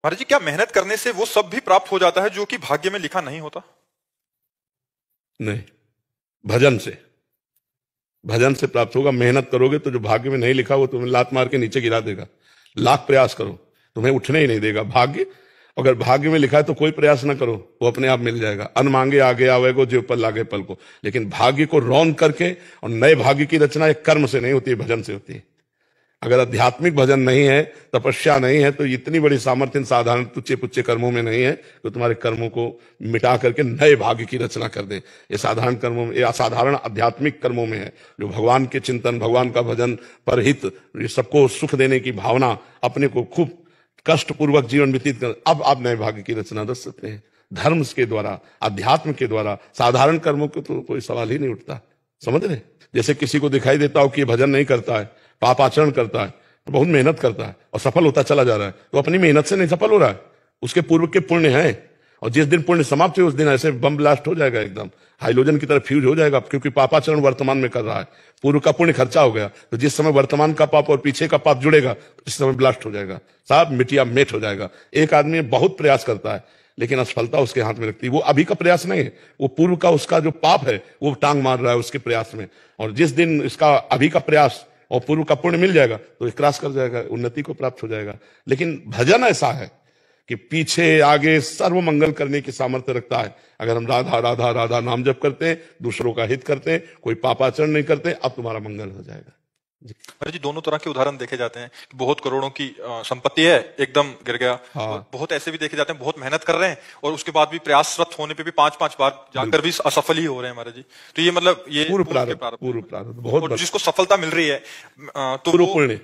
महाराज जी, क्या मेहनत करने से वो सब भी प्राप्त हो जाता है जो कि भाग्य में लिखा नहीं होता? नहीं, भजन से, भजन से प्राप्त होगा। मेहनत करोगे तो जो भाग्य में नहीं लिखा वो तुम्हें लात मार के नीचे गिरा देगा। लाख प्रयास करो, तुम्हें उठने ही नहीं देगा। भाग्य, अगर भाग्य में लिखा है तो कोई प्रयास ना करो, वो अपने आप मिल जाएगा। अन मांगे आगे आवेगो, जो पल लागे पल को। लेकिन भाग्य को रौंद करके और नए भाग्य की रचना एक कर्म से नहीं होती है, भजन से होती है। अगर आध्यात्मिक भजन नहीं है, तपस्या नहीं है, तो इतनी बड़ी सामर्थ्य साधारण तुच्छ पुच्छ कर्मों में नहीं है तो तुम्हारे कर्मों को मिटा करके नए भाग्य की रचना कर दे। ये साधारण कर्मों में, ये असाधारण आध्यात्मिक कर्मों में है, जो भगवान के चिंतन, भगवान का भजन, परहित, ये सबको सुख देने की भावना, अपने को खूब कष्ट पूर्वक जीवन व्यतीत कर, अब आप नए भाग्य की रचना कर सकते हैं। धर्म के द्वारा, अध्यात्म के द्वारा। साधारण कर्मों को तो कोई सवाल ही नहीं उठता। समझ रहे? जैसे किसी को दिखाई देता हो कि ये भजन नहीं करता है, पाप आचरण करता है, तो बहुत मेहनत करता है और सफल होता चला जा रहा है, तो अपनी मेहनत से नहीं सफल हो रहा है, उसके पूर्व के पुण्य हैं। और जिस दिन पुण्य समाप्त हो उस दिन ऐसे बम ब्लास्ट हो जाएगा, एकदम हाइड्रोजन की तरफ फ्यूज हो जाएगा, क्योंकि पापाचरण वर्तमान में कर रहा है। पूर्व का पुण्य खर्चा हो गया, तो जिस समय वर्तमान का पाप और पीछे का पाप जुड़ेगा इस समय ब्लास्ट हो जाएगा, साहब मिटिया मेट हो जाएगा। एक आदमी बहुत प्रयास करता है लेकिन असफलता उसके हाथ में लगती है। वो अभी का प्रयास नहीं है, वो पूर्व का उसका जो पाप है वो टांग मार रहा है उसके प्रयास में। और जिस दिन इसका अभी का प्रयास और पूर्व का पुण्य मिल जाएगा तो क्रॉस कर जाएगा, उन्नति को प्राप्त हो जाएगा। लेकिन भजन ऐसा है कि पीछे आगे सर्व मंगल करने की सामर्थ्य रखता है। अगर हम राधा राधा राधा नाम जप करते हैं, दूसरों का हित करते हैं, कोई पापाचरण नहीं करते, अब तुम्हारा मंगल हो जाएगा। अरे जी, दोनों तरह के उदाहरण देखे जाते हैं कि बहुत करोड़ों की संपत्ति है, एकदम गिर गया। हाँ। बहुत ऐसे भी देखे जाते हैं, बहुत मेहनत कर रहे हैं और उसके बाद भी प्रयासरत होने पे भी 5-5 बार जाकर भी असफल ही हो रहे हैं महाराज जी। तो ये मतलब ये पूर्व प्रारब्ध बहुत, और जिसको सफलता मिल रही है तो पूर्व पुण्य।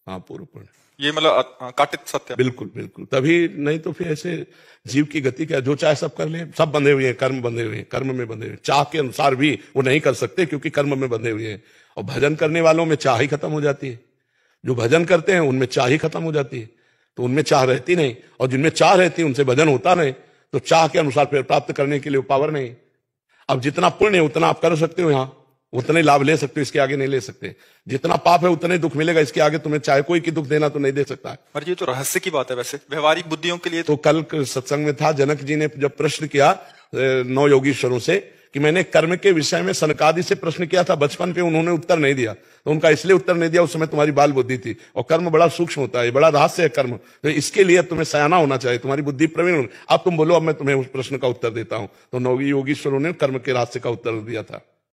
हाँ, पूर्व पुण्य, ये मतलब काटित सत्य। बिल्कुल बिल्कुल। तभी नहीं तो फिर ऐसे जीव की गति क्या, जो चाहे सब कर ले। सब बंधे हुए हैं, कर्म बंधे हुए हैं, कर्म में बंधे हुए हैं। चाह के अनुसार भी वो नहीं कर सकते क्योंकि कर्म में बंधे हुए हैं। और भजन करने वालों में चाह ही खत्म हो जाती है। जो भजन करते हैं उनमें चाह ही खत्म हो जाती है, तो उनमें चाह रहती नहीं। और जिनमें चाह रहती है उनसे भजन होता नहीं, तो चाह के अनुसार फिर प्राप्त करने के लिए पावर नहीं। अब जितना पुण्य है उतना आप कर सकते हो, यहाँ उतने लाभ ले सकते हो, इसके आगे नहीं ले सकते। जितना पाप है उतने दुख मिलेगा, इसके आगे तुम्हें चाहे कोई की दुख देना तो नहीं दे सकता है। और ये तो रहस्य की बात है, वैसे व्यवहारिक बुद्धियों के लिए तो कल सत्संग में था, जनक जी ने जब प्रश्न किया 9 योगीश्वरों से कि मैंने कर्म के विषय में सनकादि से प्रश्न किया था बचपन पे, उन्होंने उत्तर नहीं दिया। तो उनका इसलिए उत्तर नहीं दिया, उस समय तुम्हारी बाल बुद्धि थी। और कर्म बड़ा सूक्ष्म होता है, बड़ा रहस्य है कर्म, तो इसके लिए तुम्हें सयाना होना चाहिए, तुम्हारी बुद्धि प्रवीण। अब तुम बोलो, अब मैं तुम्हें उस प्रश्न का उत्तर देता हूं। तो 9 योगीश्वरों ने कर्म के रहस्य का उत्तर दिया था।